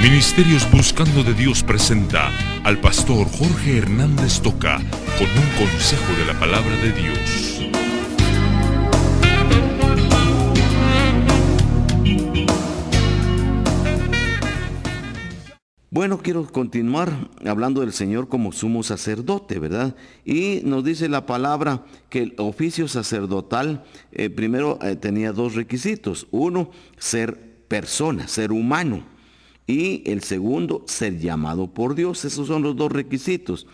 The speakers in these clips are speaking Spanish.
Ministerios Buscando de Dios presenta al pastor Jorge Hernández Toca con un consejo de la palabra de Dios. Bueno, quiero continuar hablando del Señor como sumo sacerdote, ¿verdad? Y nos dice la palabra que el oficio sacerdotal primero tenía dos requisitos. Uno, ser persona, ser humano. Y el segundo, ser llamado por Dios. Esos son los dos requisitos.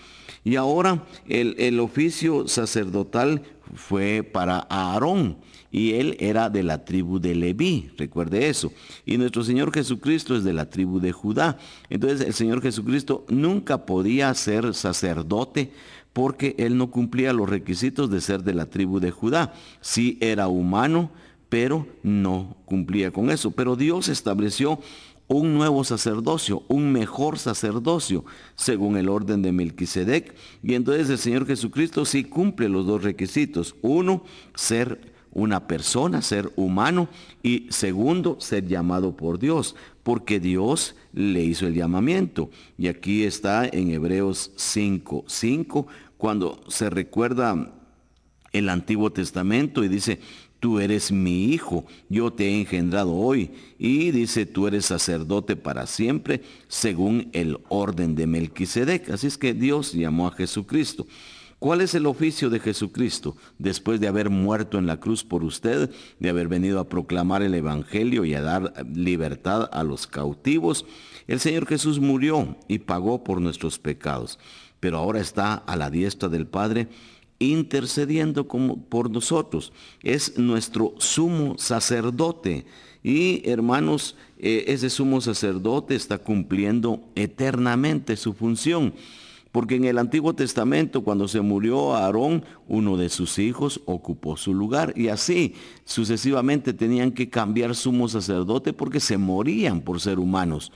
Y ahora el oficio sacerdotal fue para Aarón. Y él era de la tribu de Leví, recuerde eso. Y nuestro Señor Jesucristo es de la tribu de Judá. Entonces el Señor Jesucristo nunca podía ser sacerdote porque él no cumplía los requisitos de ser de la tribu de Judá. Sí era humano, pero no cumplía con eso. Pero Dios estableció un nuevo sacerdocio, un mejor sacerdocio, según el orden de Melquisedec. Y entonces el Señor Jesucristo sí cumple los dos requisitos. Uno, ser una persona, ser humano, y segundo, ser llamado por Dios, porque Dios le hizo el llamamiento. Y aquí está en Hebreos 5:5, cuando se recuerda el Antiguo Testamento y dice: tú eres mi hijo, yo te he engendrado hoy. Y dice: tú eres sacerdote para siempre, según el orden de Melquisedec. Así es que Dios llamó a Jesucristo. ¿Cuál es el oficio de Jesucristo? Después de haber muerto en la cruz por usted, de haber venido a proclamar el Evangelio y a dar libertad a los cautivos, el Señor Jesús murió y pagó por nuestros pecados. Pero ahora está a la diestra del Padre, intercediendo por nosotros. Es nuestro sumo sacerdote. Y hermanos, ese sumo sacerdote está cumpliendo eternamente su función. Porque en el Antiguo Testamento, cuando se murió Aarón, uno de sus hijos ocupó su lugar. Y así sucesivamente tenían que cambiar sumo sacerdote porque se morían por ser humanos.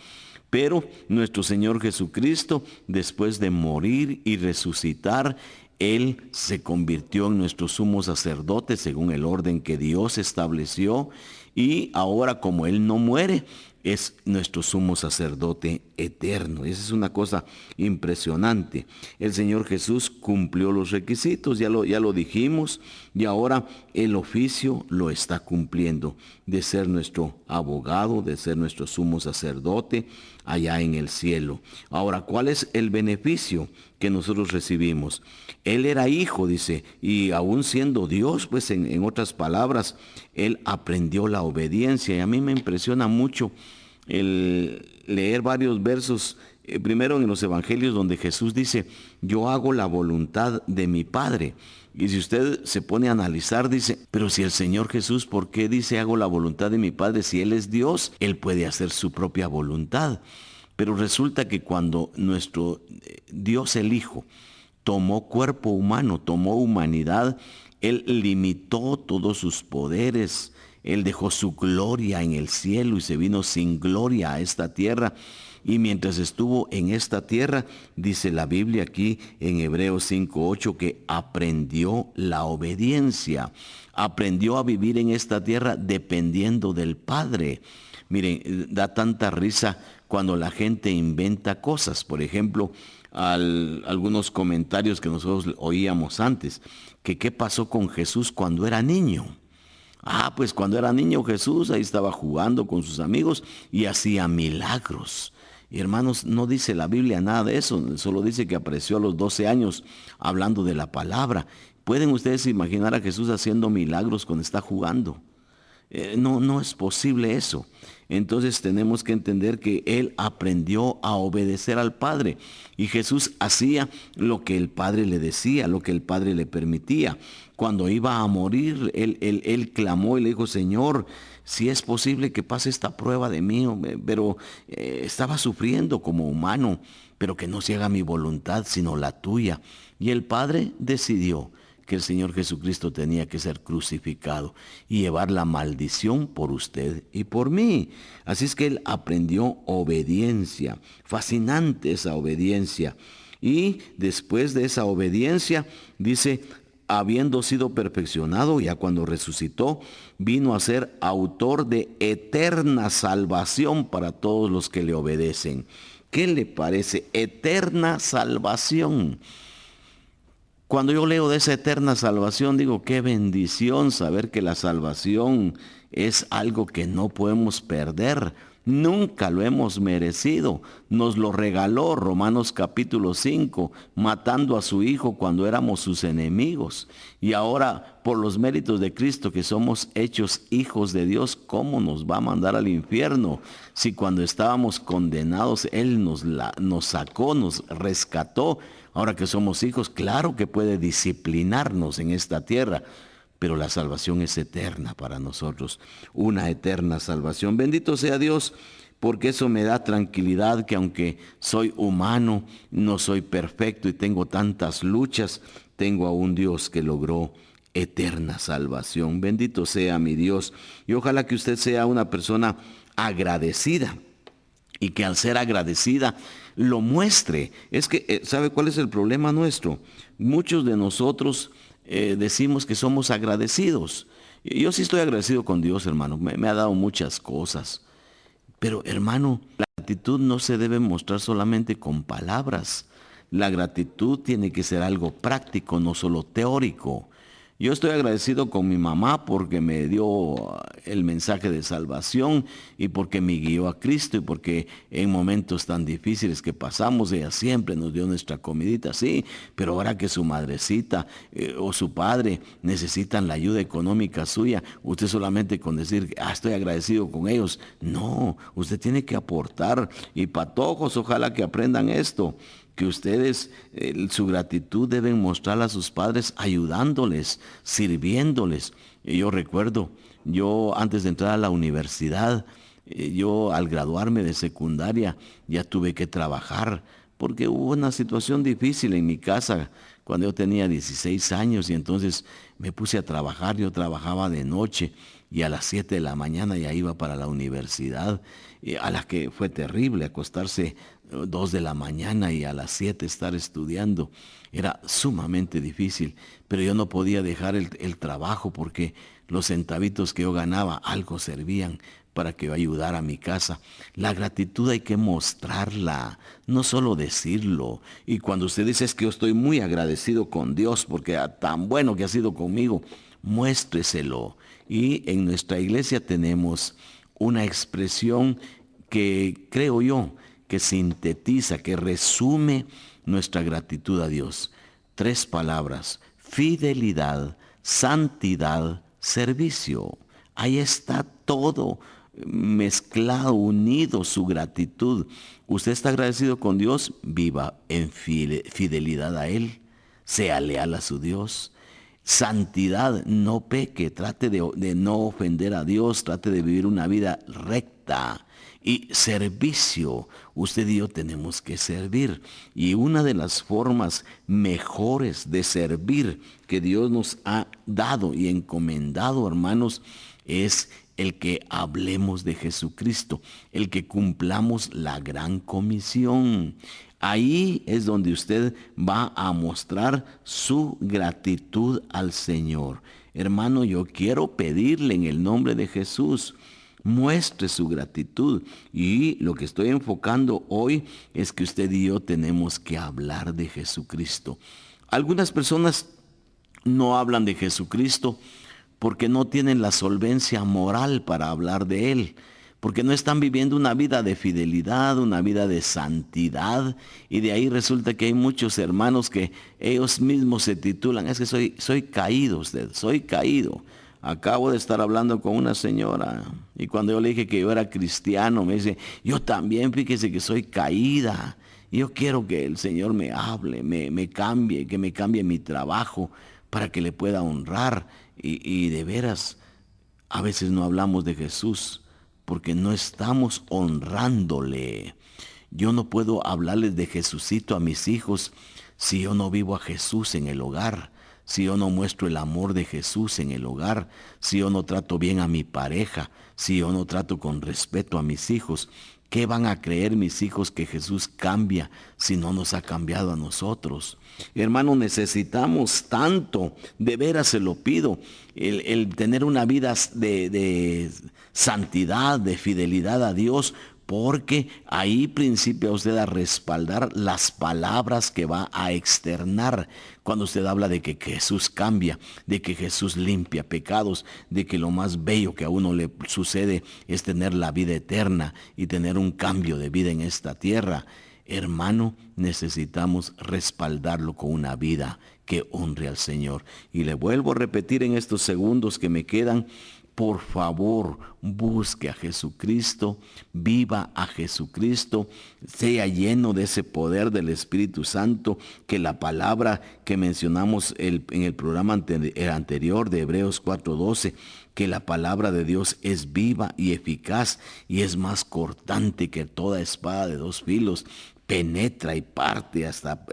Pero nuestro Señor Jesucristo, después de morir y resucitar, Él se convirtió en nuestro sumo sacerdote según el orden que Dios estableció. Y ahora, como Él no muere, es nuestro sumo sacerdote eterno. Esa es una cosa impresionante. El Señor Jesús cumplió los requisitos, ya lo dijimos, y ahora el oficio lo está cumpliendo, de ser nuestro abogado, de ser nuestro sumo sacerdote allá en el cielo. Ahora, ¿cuál es el beneficio que nosotros recibimos? Él era hijo, dice, y aún siendo Dios, pues en otras palabras, Él aprendió la obediencia. Y a mí me impresiona mucho el leer varios versos, primero en los evangelios, donde Jesús dice: yo hago la voluntad de mi Padre. Y si usted se pone a analizar, dice: pero si el Señor Jesús, ¿por qué dice hago la voluntad de mi Padre? Si Él es Dios, Él puede hacer su propia voluntad. Pero resulta que cuando nuestro Dios el Hijo tomó cuerpo humano, tomó humanidad, Él limitó todos sus poderes. Él dejó su gloria en el cielo y se vino sin gloria a esta tierra. Y mientras estuvo en esta tierra, dice la Biblia aquí en Hebreos 5:8, que aprendió la obediencia. Aprendió a vivir en esta tierra dependiendo del Padre. Miren, da tanta risa cuando la gente inventa cosas. Por ejemplo, algunos comentarios que nosotros oíamos antes, que qué pasó con Jesús cuando era niño. Pues cuando era niño Jesús ahí estaba jugando con sus amigos y hacía milagros. Y hermanos, no dice la Biblia nada de eso, solo dice que apareció a los 12 años hablando de la palabra. ¿Pueden ustedes imaginar a Jesús haciendo milagros cuando está jugando? No es posible eso. Entonces tenemos que entender que Él aprendió a obedecer al Padre. Y Jesús hacía lo que el Padre le decía, lo que el Padre le permitía. Cuando iba a morir, él clamó y le dijo: Señor, si es posible que pase esta prueba de mí. Pero estaba sufriendo como humano, pero que no se haga mi voluntad, sino la tuya. Y el Padre decidió que el Señor Jesucristo tenía que ser crucificado y llevar la maldición por usted y por mí. Así es que Él aprendió obediencia. Fascinante esa obediencia. Y después de esa obediencia, dice, habiendo sido perfeccionado, ya cuando resucitó, vino a ser autor de eterna salvación para todos los que le obedecen. ¿Qué le parece? Eterna salvación. Cuando yo leo de esa eterna salvación, digo, qué bendición saber que la salvación es algo que no podemos perder. Nunca lo hemos merecido. Nos lo regaló Romanos capítulo 5, matando a su Hijo cuando éramos sus enemigos. Y ahora, por los méritos de Cristo, que somos hechos hijos de Dios, ¿cómo nos va a mandar al infierno? Si cuando estábamos condenados, Él nos sacó, nos rescató. Ahora que somos hijos, claro que puede disciplinarnos en esta tierra, pero la salvación es eterna para nosotros, una eterna salvación. Bendito sea Dios, porque eso me da tranquilidad, que aunque soy humano, no soy perfecto y tengo tantas luchas, tengo a un Dios que logró eterna salvación. Bendito sea mi Dios, y ojalá que usted sea una persona agradecida, y que al ser agradecida lo muestre. Es que, ¿sabe cuál es el problema nuestro? Muchos de nosotros decimos que somos agradecidos. Yo sí estoy agradecido con Dios, hermano. Me ha dado muchas cosas. Pero, hermano, la gratitud no se debe mostrar solamente con palabras. La gratitud tiene que ser algo práctico, no solo teórico. Yo estoy agradecido con mi mamá porque me dio el mensaje de salvación y porque me guió a Cristo y porque en momentos tan difíciles que pasamos, ella siempre nos dio nuestra comidita, sí, pero ahora que su madrecita o su padre necesitan la ayuda económica suya, usted solamente con decir, estoy agradecido con ellos, no, usted tiene que aportar. Y patojos, ojalá que aprendan esto, que ustedes su gratitud deben mostrarla a sus padres ayudándoles, sirviéndoles. Y yo recuerdo, yo antes de entrar a la universidad, yo al graduarme de secundaria ya tuve que trabajar porque hubo una situación difícil en mi casa cuando yo tenía 16 años y entonces me puse a trabajar. Yo trabajaba de noche y a las 7 de la mañana ya iba para la universidad, a la que fue terrible acostarse 2 de la mañana y a las 7 estar estudiando. Era sumamente difícil, pero yo no podía dejar el trabajo porque los centavitos que yo ganaba algo servían para que yo ayudara a mi casa. La gratitud hay que mostrarla, no solo decirlo. Y cuando usted dice es que yo estoy muy agradecido con Dios porque tan bueno que ha sido conmigo, muéstreselo. Y en nuestra iglesia tenemos una expresión que creo yo que sintetiza, que resume nuestra gratitud a Dios. 3 palabras: fidelidad, santidad, servicio. Ahí está todo mezclado, unido, su gratitud. Usted está agradecido con Dios, viva en fidelidad a Él, sea leal a su Dios. Santidad, no peque, trate de no ofender a Dios, trate de vivir una vida recta. Y servicio, usted y yo tenemos que servir. Y una de las formas mejores de servir que Dios nos ha dado y encomendado, hermanos, es el que hablemos de Jesucristo, el que cumplamos la gran comisión. Ahí es donde usted va a mostrar su gratitud al Señor. Hermano, yo quiero pedirle en el nombre de Jesús, muestre su gratitud. Y lo que estoy enfocando hoy es que usted y yo tenemos que hablar de Jesucristo. Algunas personas no hablan de Jesucristo porque no tienen la solvencia moral para hablar de Él, porque no están viviendo una vida de fidelidad, una vida de santidad, y de ahí resulta que hay muchos hermanos que ellos mismos se titulan, es que soy caído usted, soy caído. Acabo de estar hablando con una señora y cuando yo le dije que yo era cristiano, me dice, yo también, fíjese que soy caída. Y yo quiero que el Señor me hable, me cambie, que me cambie mi trabajo para que le pueda honrar. Y de veras, a veces no hablamos de Jesús porque no estamos honrándole. Yo no puedo hablarles de Jesucito a mis hijos si yo no vivo a Jesús en el hogar, si yo no muestro el amor de Jesús en el hogar, si yo no trato bien a mi pareja, si yo no trato con respeto a mis hijos. ¿Qué van a creer mis hijos que Jesús cambia si no nos ha cambiado a nosotros? Hermano, necesitamos tanto, de veras se lo pido, el tener una vida de santidad, de fidelidad a Dios, porque ahí principia usted a respaldar las palabras que va a externar. Cuando usted habla de que Jesús cambia, de que Jesús limpia pecados, de que lo más bello que a uno le sucede es tener la vida eterna y tener un cambio de vida en esta tierra. Hermano, necesitamos respaldarlo con una vida que honre al Señor. Y le vuelvo a repetir en estos segundos que me quedan, por favor, busque a Jesucristo, viva a Jesucristo, sea lleno de ese poder del Espíritu Santo, que la palabra que mencionamos en el programa anterior de Hebreos 4:12, que la palabra de Dios es viva y eficaz y es más cortante que toda espada de dos filos. Penetra y parte hasta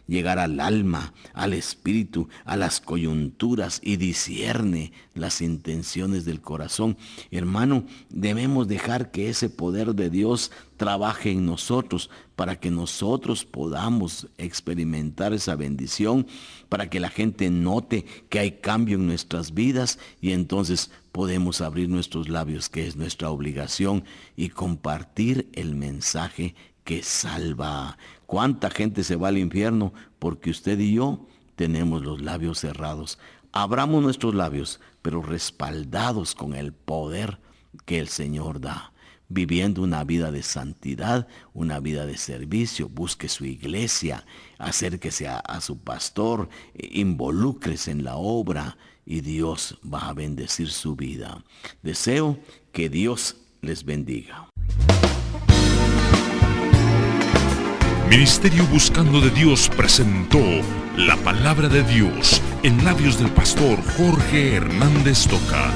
llegar al alma, al espíritu, a las coyunturas y discierne las intenciones del corazón. Hermano, debemos dejar que ese poder de Dios trabaje en nosotros para que nosotros podamos experimentar esa bendición, para que la gente note que hay cambio en nuestras vidas y entonces podemos abrir nuestros labios, que es nuestra obligación, y compartir el mensaje que salva. ¿Cuánta gente se va al infierno? Porque usted y yo tenemos los labios cerrados. Abramos nuestros labios, pero respaldados con el poder que el Señor da. Viviendo una vida de santidad, una vida de servicio. Busque su iglesia, acérquese a su pastor, involúcrese en la obra y Dios va a bendecir su vida. Deseo que Dios les bendiga. Ministerio Buscando de Dios presentó la palabra de Dios en labios del pastor Jorge Hernández Toca.